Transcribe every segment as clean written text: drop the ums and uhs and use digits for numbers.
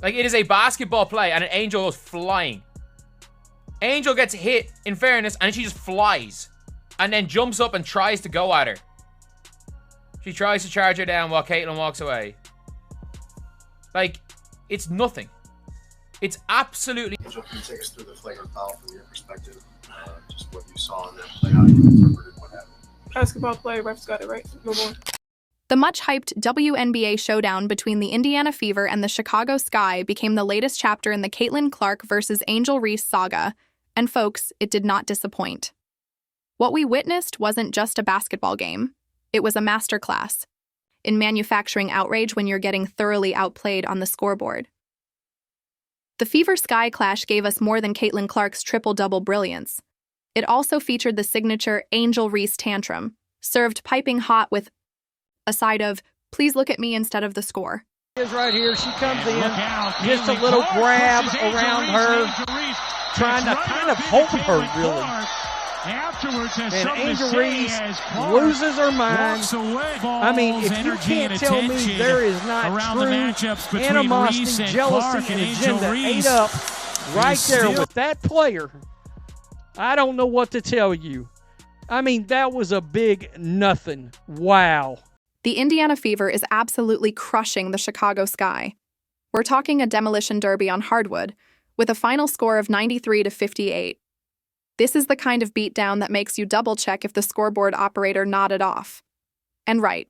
Like, it is a basketball play, and an Angel goes flying. Angel gets hit, in fairness, and she just flies. And then jumps up and tries to go at her. She tries to charge her down while Caitlyn walks away. Like, it's nothing. It's absolutely... Angel, can you take us through the flagrant foul from your perspective? Just what you saw in that play, how you interpreted what happened. Basketball play, refs got it right. Move on. The much-hyped WNBA showdown between the Indiana Fever and the Chicago Sky became the latest chapter in the Caitlin Clark versus Angel Reese saga, and folks, it did not disappoint. What we witnessed wasn't just a basketball game. It was a masterclass in manufacturing outrage when you're getting thoroughly outplayed on the scoreboard. The Fever-Sky clash gave us more than Caitlin Clark's triple-double brilliance. It also featured the signature Angel Reese tantrum, served piping hot with a side of, please look at me instead of the score. Is right here. She comes in, just a little grab around her, trying to kind of hold her, really. And Angel Reese loses her mind. I mean, if you can't tell me there is not true animosity, jealousy, and agenda ate up right there with that player, I don't know what to tell you. I mean, that was a big nothing. Wow. The Indiana Fever is absolutely crushing the Chicago Sky. We're talking a demolition derby on hardwood, with a final score of 93-58. This is the kind of beatdown that makes you double-check if the scoreboard operator nodded off. And right.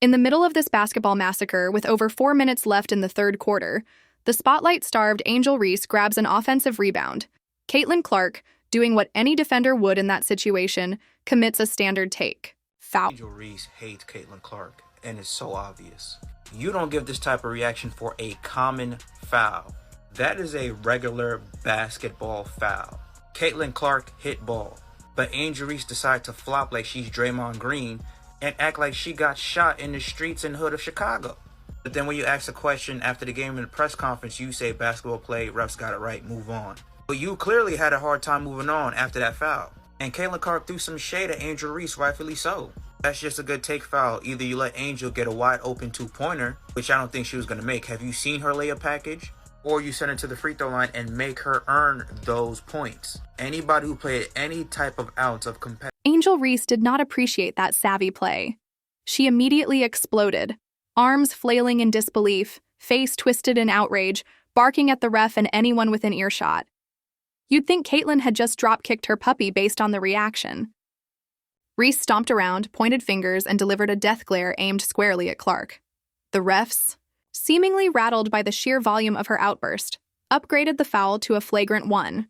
In the middle of this basketball massacre, with over 4 minutes left in the third quarter, the spotlight-starved Angel Reese grabs an offensive rebound. Caitlin Clark, doing what any defender would in that situation, commits a standard take. Foul. Angel Reese hates Caitlin Clark, and it's so obvious. You don't give this type of reaction for a common foul. That is a regular basketball foul. Caitlin Clark hit ball, but Angel Reese decided to flop like she's Draymond Green and act like she got shot in the streets and hood of Chicago. But then when you ask a question after the game in the press conference, you say basketball play, refs got it right, move on. But you clearly had a hard time moving on after that foul. And Caitlin Clark threw some shade at Angel Reese, rightfully so. That's just a good take foul. Either you let Angel get a wide open two-pointer, which I don't think she was going to make. Have you seen her layup package? Or you send her to the free throw line and make her earn those points. Anybody who played any type of ounce of competitive... Angel Reese did not appreciate that savvy play. She immediately exploded, arms flailing in disbelief, face twisted in outrage, barking at the ref and anyone within earshot. You'd think Caitlin had just drop-kicked her puppy based on the reaction. Reese stomped around, pointed fingers, and delivered a death glare aimed squarely at Clark. The refs, seemingly rattled by the sheer volume of her outburst, upgraded the foul to a flagrant 1.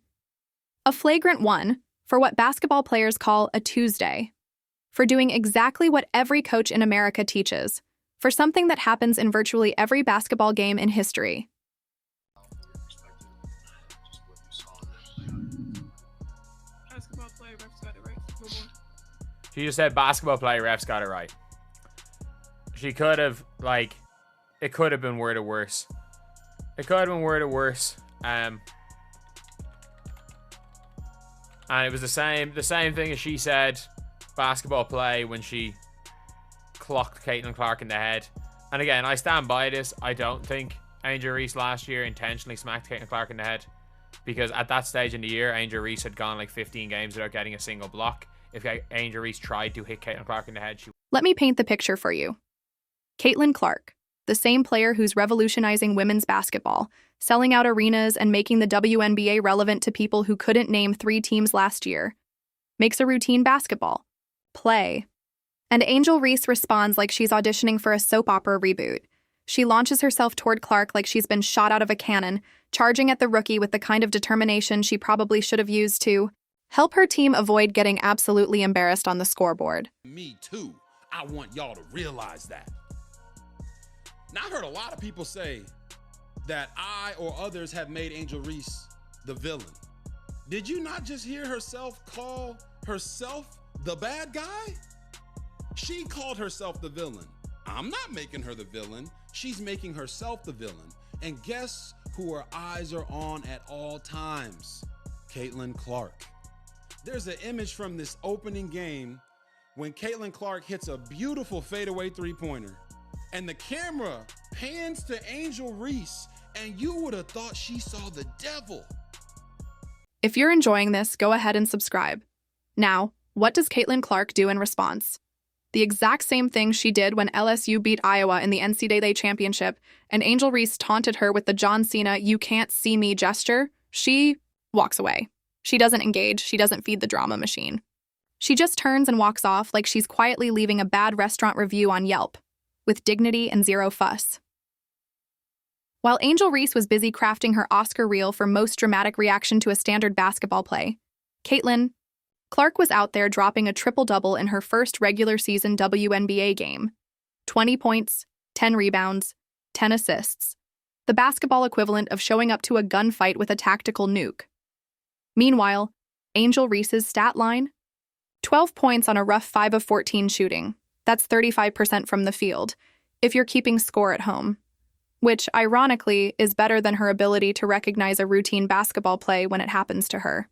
A flagrant 1 for what basketball players call a Tuesday. For doing exactly what every coach in America teaches. For something that happens in virtually every basketball game in history. Basketball play, refs got it right. Move on. She just said basketball play, refs got it right. She could have, like, it could have been worded worse. It could have been worded worse. And it was the same thing as she said, basketball play, when she clocked Caitlin Clark in the head. And again, I stand by this. I don't think Angel Reese last year intentionally smacked Caitlin Clark in the head, because at that stage in the year, Angel Reese had gone like 15 games without getting a single block. If Angel Reese tried to hit Caitlin Clark in the head, she... Let me paint the picture for you. Caitlin Clark, the same player who's revolutionizing women's basketball, selling out arenas and making the WNBA relevant to people who couldn't name 3 teams last year, makes a routine basketball play. And Angel Reese responds like she's auditioning for a soap opera reboot. She launches herself toward Clark like she's been shot out of a cannon, charging at the rookie with the kind of determination she probably should have used to help her team avoid getting absolutely embarrassed on the scoreboard. Me too. I want y'all to realize that. Now, I heard a lot of people say that I or others have made Angel Reese the villain. Did you not just hear herself call herself the bad guy? She called herself the villain. I'm not making her the villain. She's making herself the villain. And guess who her eyes are on at all times? Caitlin Clark. There's an image from this opening game when Caitlin Clark hits a beautiful fadeaway three-pointer, and the camera pans to Angel Reese and you would have thought she saw the devil. If you're enjoying this, go ahead and subscribe. Now, what does Caitlin Clark do in response? The exact same thing she did when LSU beat Iowa in the NCAA championship and Angel Reese taunted her with the John Cena "you can't see me" gesture. She walks away. She doesn't engage. She doesn't feed the drama machine. She just turns and walks off like she's quietly leaving a bad restaurant review on Yelp, with dignity and zero fuss. While Angel Reese was busy crafting her Oscar reel for most dramatic reaction to a standard basketball play, Caitlin Clark was out there dropping a triple-double in her first regular season WNBA game. 20 points, 10 rebounds, 10 assists. The basketball equivalent of showing up to a gunfight with a tactical nuke. Meanwhile, Angel Reese's stat line? 12 points on a rough 5 of 14 shooting. That's 35% from the field, if you're keeping score at home. Which, ironically, is better than her ability to recognize a routine basketball play when it happens to her.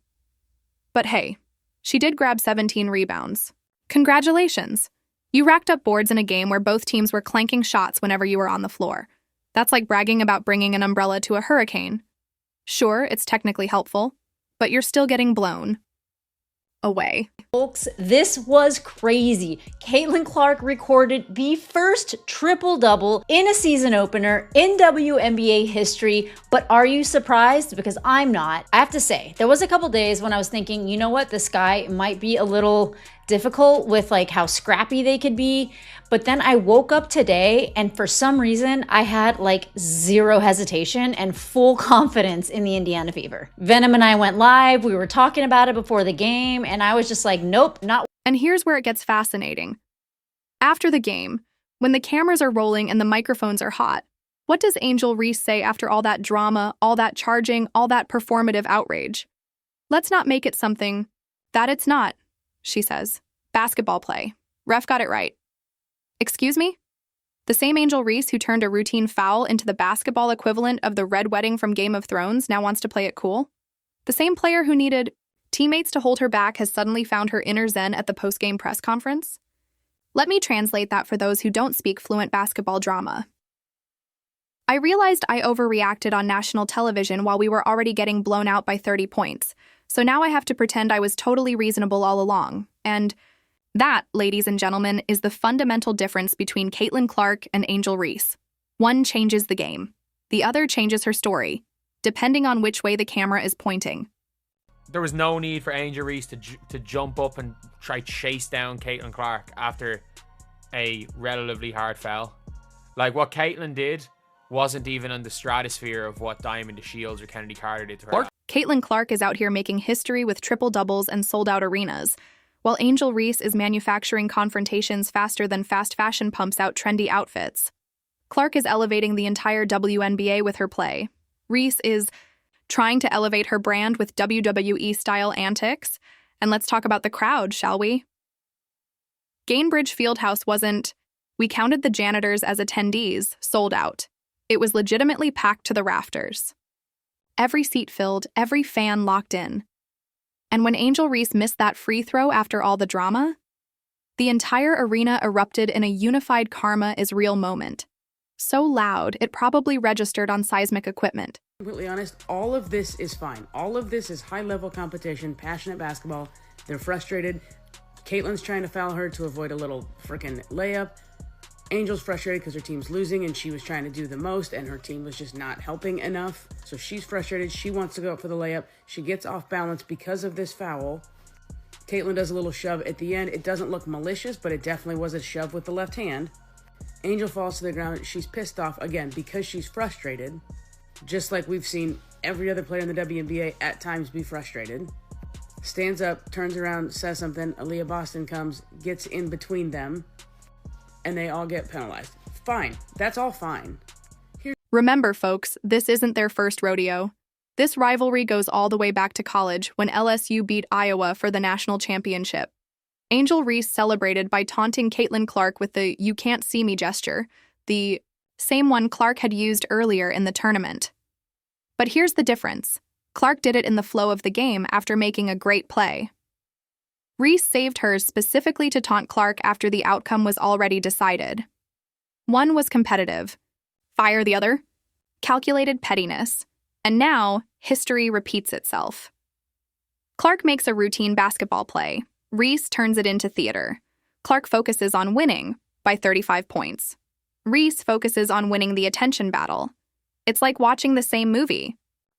But hey, she did grab 17 rebounds. Congratulations! You racked up boards in a game where both teams were clanking shots whenever you were on the floor. That's like bragging about bringing an umbrella to a hurricane. Sure, it's technically helpful, but you're still getting blown away. Folks, this was crazy. Caitlin Clark recorded the first triple-double in a season opener in WNBA history, but are you surprised? Because I'm not. I have to say, there was a couple days when I was thinking, you know what, this guy might be a little difficult with like how scrappy they could be, but then I woke up today and for some reason I had like zero hesitation and full confidence in the Indiana Fever. Venom and I went live, we were talking about it before the game, and I was just like, nope, not. And here's where it gets fascinating. After the game, when the cameras are rolling and the microphones are hot, what does Angel Reese say after all that drama, all that charging, all that performative outrage? Let's not make it something that it's not, she says. Basketball play. Ref got it right. Excuse me? The same Angel Reese who turned a routine foul into the basketball equivalent of the Red Wedding from Game of Thrones now wants to play it cool? The same player who needed teammates to hold her back has suddenly found her inner zen at the post-game press conference? Let me translate that for those who don't speak fluent basketball drama. I realized I overreacted on national television while we were already getting blown out by 30 points, so now I have to pretend I was totally reasonable all along, and that, ladies and gentlemen, is the fundamental difference between Caitlin Clark and Angel Reese. One changes the game. The other changes her story, depending on which way the camera is pointing. There was no need for Angel Reese to jump up and try chase down Caitlin Clark after a relatively hard foul. Like, what Caitlin did wasn't even in the stratosphere of what Diamond DeShields or Kennedy Carter did to her. Caitlin Clark is out here making history with triple-doubles and sold-out arenas, while Angel Reese is manufacturing confrontations faster than fast fashion pumps out trendy outfits. Clark is elevating the entire WNBA with her play. Reese is trying to elevate her brand with WWE-style antics. And let's talk about the crowd, shall we? Gainbridge Fieldhouse wasn't, we counted the janitors as attendees, sold out. It was legitimately packed to the rafters. Every seat filled, every fan locked in. And when Angel Reese missed that free throw after all the drama, the entire arena erupted in a unified karma is real moment. So loud, it probably registered on seismic equipment. Completely honest, all of this is fine. All of this is high-level competition, passionate basketball. They're frustrated. Caitlin's trying to foul her to avoid a little freaking layup. Angel's frustrated because her team's losing and she was trying to do the most and her team was just not helping enough. So she's frustrated. She wants to go up for the layup. She gets off balance because of this foul. Caitlin does a little shove at the end. It doesn't look malicious, but it definitely was a shove with the left hand. Angel falls to the ground. She's pissed off, again, because she's frustrated. Just like we've seen every other player in the WNBA at times be frustrated. Stands up, turns around, says something. Aaliyah Boston comes, gets in between them, and they all get penalized. Fine. That's all fine. Remember, folks, this isn't their first rodeo. This rivalry goes all the way back to college when LSU beat Iowa for the national championship. Angel Reese celebrated by taunting Caitlin Clark with the "you can't see me" gesture, the same one Clark had used earlier in the tournament. But here's the difference. Clark did it in the flow of the game after making a great play. Reese saved hers specifically to taunt Clark after the outcome was already decided. One was competitive. Fire the other. calculated pettiness, and now history repeats itself. Clark makes a routine basketball play. Reese turns it into theater. Clark focuses on winning by 35 points. Reese focuses on winning the attention battle. It's like watching the same movie,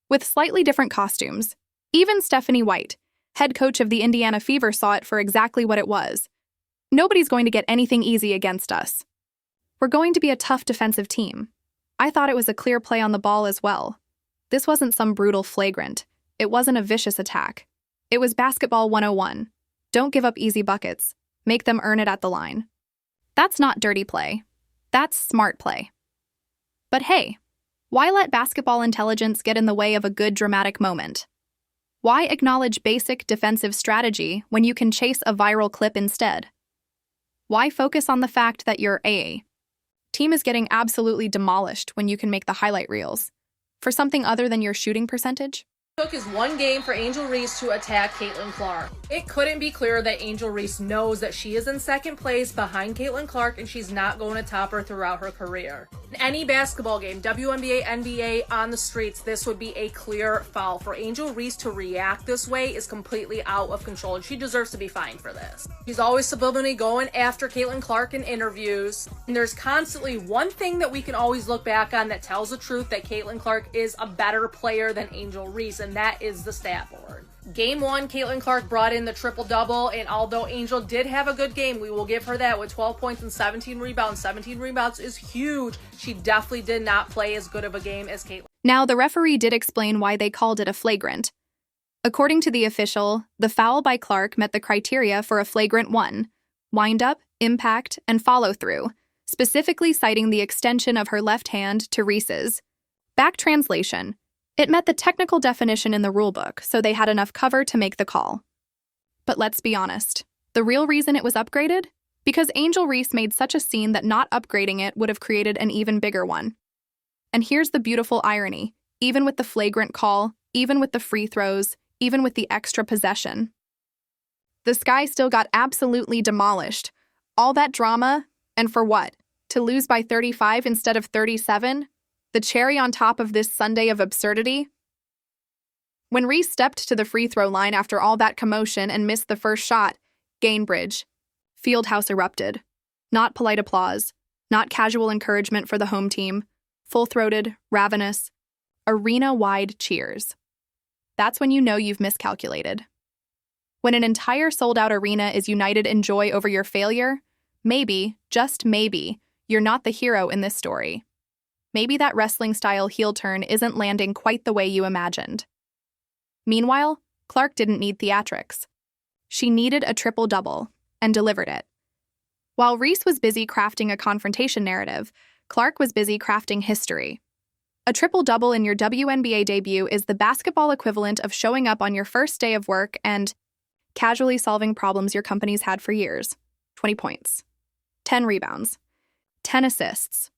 with slightly different costumes. Even Stephanie White, head coach of the Indiana Fever, saw it for exactly what it was. Nobody's going to get anything easy against us. We're going to be a tough defensive team. I thought it was a clear play on the ball as well. This wasn't some brutal flagrant. It wasn't a vicious attack. It was basketball 101. Don't give up easy buckets. Make them earn it at the line. That's not dirty play. That's smart play. But hey, why let basketball intelligence get in the way of a good dramatic moment? Why acknowledge basic defensive strategy when you can chase a viral clip instead? Why focus on the fact that your team is getting absolutely demolished when you can make the highlight reels for something other than your shooting percentage? Took is one game for Angel Reese to attack Caitlin Clark. It couldn't be clearer that Angel Reese knows that she is in second place behind Caitlin Clark and she's not going to top her throughout her career. In any basketball game, WNBA, NBA, on the streets, this would be a clear foul. For Angel Reese to react this way is completely out of control, and she deserves to be fined for this. She's always subliminally going after Caitlin Clark in interviews, and there's constantly one thing that we can always look back on that tells the truth that Caitlin Clark is a better player than Angel Reese, and that is the stat board. Game 1, Caitlin Clark brought in the triple-double, and although Angel did have a good game, we will give her that with 12 points and 17 rebounds. 17 rebounds is huge. She definitely did not play as good of a game as Caitlin. Now, the referee did explain why they called it a flagrant. According to the official, the foul by Clark met the criteria for a flagrant 1: wind-up, impact, and follow-through, specifically citing the extension of her left hand to Reese's. Back translation: it met the technical definition in the rulebook, so they had enough cover to make the call. But let's be honest, the real reason it was upgraded? Because Angel Reese made such a scene that not upgrading it would have created an even bigger one. And here's the beautiful irony: even with the flagrant call, even with the free throws, even with the extra possession, the Sky still got absolutely demolished. All that drama, and for what? To lose by 35 instead of 37? The cherry on top of this sundae of absurdity? When Reese stepped to the free throw line after all that commotion and missed the first shot, Gainbridge, Fieldhouse erupted. Not polite applause, not casual encouragement for the home team, full-throated, ravenous, arena-wide cheers. That's when you know you've miscalculated. When an entire sold-out arena is united in joy over your failure, maybe, just maybe, you're not the hero in this story. Maybe that wrestling-style heel turn isn't landing quite the way you imagined. Meanwhile, Clark didn't need theatrics. She needed a triple-double, and delivered it. While Reese was busy crafting a confrontation narrative, Clark was busy crafting history. A triple-double in your WNBA debut is the basketball equivalent of showing up on your first day of work and casually solving problems your company's had for years. 20 points, 10 rebounds, 10 assists.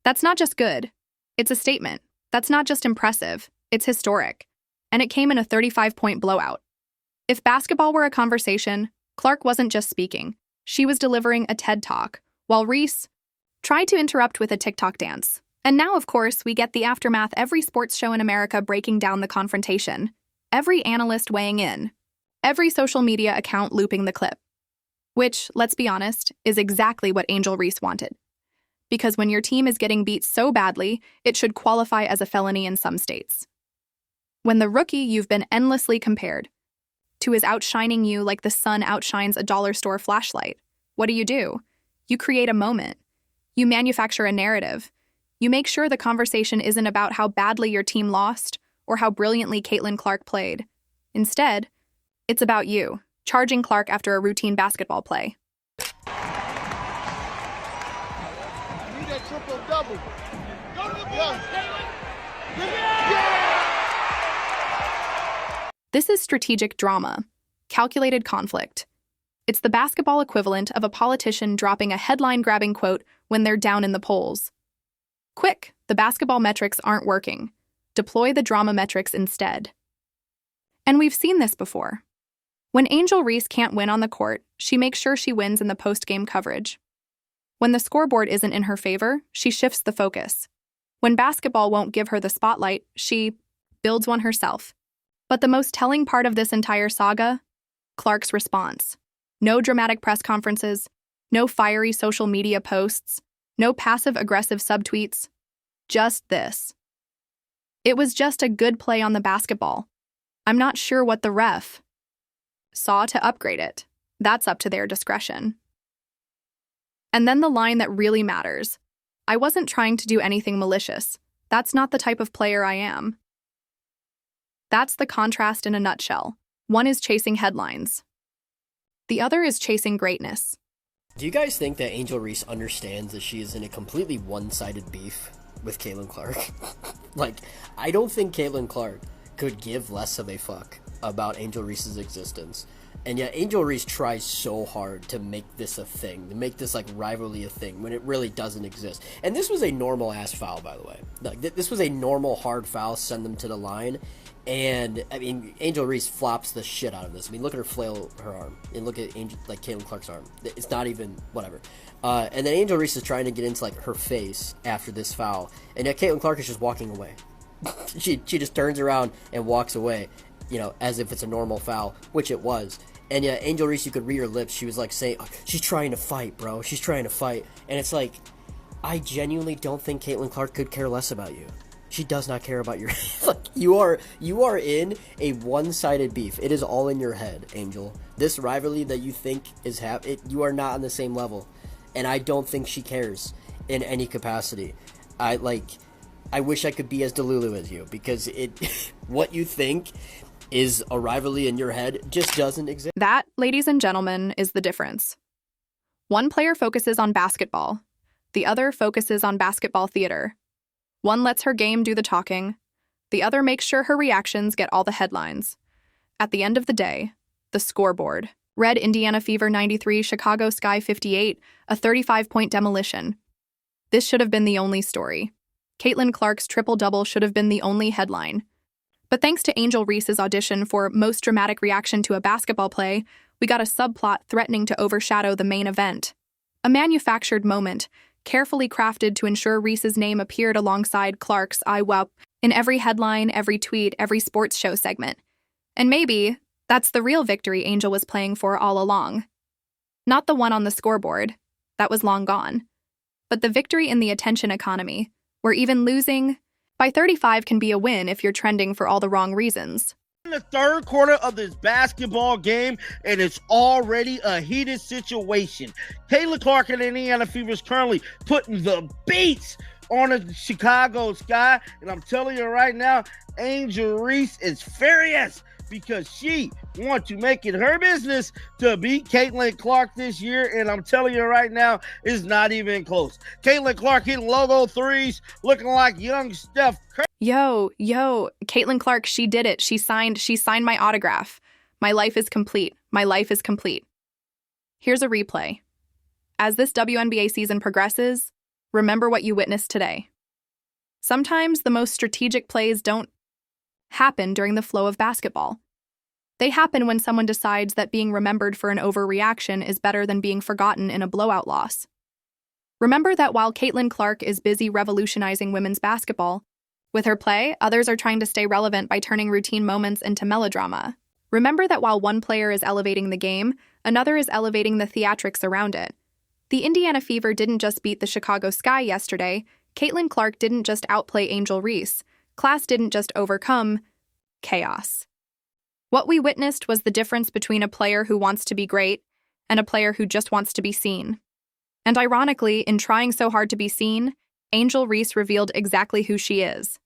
That's not just good, it's a statement. That's not just impressive, it's historic. And it came in a 35-point blowout. If basketball were a conversation, Clark wasn't just speaking. She was delivering a TED Talk, while Reese tried to interrupt with a TikTok dance. And now, of course, we get the aftermath, every sports show in America breaking down the confrontation, every analyst weighing in, every social media account looping the clip. Which, let's be honest, is exactly what Angel Reese wanted. Because when your team is getting beat so badly, it should qualify as a felony in some states. When the rookie you've been endlessly compared to is outshining you like the sun outshines a dollar store flashlight, what do? You create a moment. You manufacture a narrative. You make sure the conversation isn't about how badly your team lost or how brilliantly Caitlin Clark played. Instead, it's about you, charging Clark after a routine basketball play. Triple-double. Go to the ball. This is strategic drama, calculated conflict. It's the basketball equivalent of a politician dropping a headline-grabbing quote when they're down in the polls. Quick, the basketball metrics aren't working. Deploy the drama metrics instead. And we've seen this before. When Angel Reese can't win on the court, she makes sure she wins in the post-game coverage. When the scoreboard isn't in her favor, she shifts the focus. When basketball won't give her the spotlight, she builds one herself. But the most telling part of this entire saga? Clark's response. No dramatic press conferences, no fiery social media posts, no passive-aggressive subtweets. Just this. It was just a good play on the basketball. I'm not sure what the ref saw to upgrade it. That's up to their discretion. And then the line that really matters. I wasn't trying to do anything malicious. That's not the type of player I am. That's the contrast in a nutshell. One is chasing headlines. The other is chasing greatness. Do you guys think that Angel Reese understands that she is in a completely one-sided beef with Caitlin Clark? Like, I don't think Caitlin Clark could give less of a fuck about Angel Reese's existence. And yet Angel Reese tries so hard to make this a thing, to make this like rivalry a thing when it really doesn't exist. And this was a normal ass foul, by the way. Like, this was a normal hard foul, send them to the line. And I mean, Angel Reese flops the shit out of this. I mean, look at her flail her arm, and look at Caitlin Clark's arm. It's not even whatever. And then Angel Reese is trying to get into like her face after this foul, and yet Caitlin Clark is just walking away. she just turns around and walks away, you know, as if it's a normal foul, which it was. And yet Angel Reese, you could read her lips. She was like saying, oh, "She's trying to fight, bro. She's trying to fight." And it's like, I genuinely don't think Caitlin Clark could care less about you. She does not care about your like you are in a one-sided beef. It is all in your head, Angel. This rivalry that you think is you are not on the same level. And I don't think she cares in any capacity. I wish I could be as delulu as you, because what you think is a rivalry in your head just doesn't exist. That, ladies and gentlemen, is the difference. One player focuses on basketball. The other focuses on basketball theater. One lets her game do the talking. The other makes sure her reactions get all the headlines. At the end of the day, the scoreboard. Red Indiana Fever 93, Chicago Sky 58, a 35-point demolition. This should have been the only story. Caitlin Clark's triple-double should have been the only headline. But thanks to Angel Reese's audition for most dramatic reaction to a basketball play, we got a subplot threatening to overshadow the main event. A manufactured moment, carefully crafted to ensure Reese's name appeared alongside Clark's in every headline, every tweet, every sports show segment. And maybe that's the real victory Angel was playing for all along. Not the one on the scoreboard, that was long gone, but the victory in the attention economy, where even losing by 35 can be a win if you're trending for all the wrong reasons. In the third quarter of this basketball game, and it's already a heated situation. Caitlin Clark and the Indiana Fever is currently putting the beats on the Chicago Sky, and I'm telling you right now, Angel Reese is furious because she wants to make it her business to beat Caitlin Clark this year, and I'm telling you right now, it's not even close. Caitlin Clark hitting logo threes, looking like young Steph Curry. Yo, Caitlin Clark, she did it. She signed my autograph. My life is complete. My life is complete. Here's a replay. As this WNBA season progresses, remember what you witnessed today. Sometimes the most strategic plays don't happen during the flow of basketball. They happen when someone decides that being remembered for an overreaction is better than being forgotten in a blowout loss. Remember that while Caitlin Clark is busy revolutionizing women's basketball, with her play, others are trying to stay relevant by turning routine moments into melodrama. Remember that while one player is elevating the game, another is elevating the theatrics around it. The Indiana Fever didn't just beat the Chicago Sky yesterday. Caitlin Clark didn't just outplay Angel Reese. Class didn't just overcome chaos. What we witnessed was the difference between a player who wants to be great and a player who just wants to be seen. And ironically, in trying so hard to be seen, Angel Reese revealed exactly who she is.